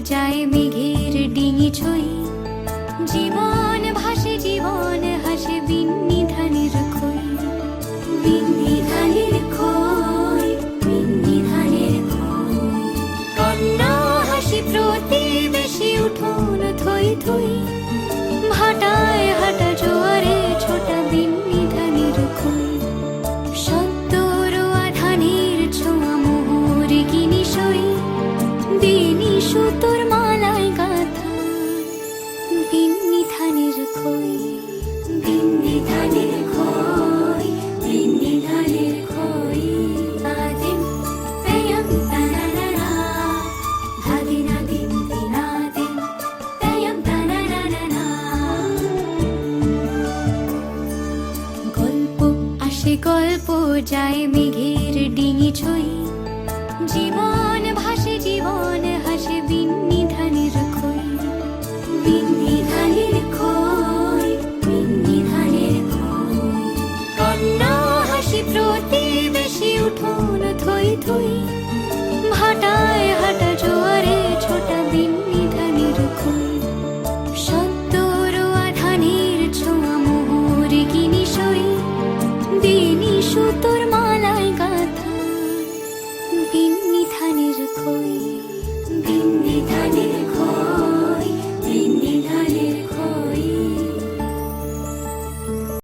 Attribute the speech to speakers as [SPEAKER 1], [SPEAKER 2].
[SPEAKER 1] যায় মেঘের ডিঙি ছই, জীবন ভাসে জীবন হাসে বিন্নি ধানের খই, বিন্নি ধানের খই, বিন্নি ধানের খই। কান্না হাসি প্রতিবেশী উঠোন থই থই, ভাটায় হাঁটা জোয়ারে ছোটা বিন্নি ধানের খই। সদ্য রোয়া ধানের ছোঁয়া মোহর কিনি সই, বিনি সুতোর মালায় গাঁথা বিন্নি ধানের খই, বিন্নি ধানের খই, বিন্নি ধানের খই। আদিম পেয়ম তানানা, ধাদিনা দিন দিনাদিন পেয়ম তানানা। গল্প আসে গল্প যায় মেঘের ডিঙি ছই, জীবন ভাসে জীবন হাসে বিন্নি ধানের খই, বিন্নি ধানের খই, বিন্নি ধানের খই। কান্না হাসি প্রতিবেশী উঠোন থই থই, ভাটায় হাঁটা জোয়ারে ছোটা বিন্নি ধানের খই। সদ্য রোয়া ধানের ছোঁয়া মোহর কিনি সই, বিনি সুতোর মালায় গাঁথা বিন্নি ধানের খই, বিন্নি ধানের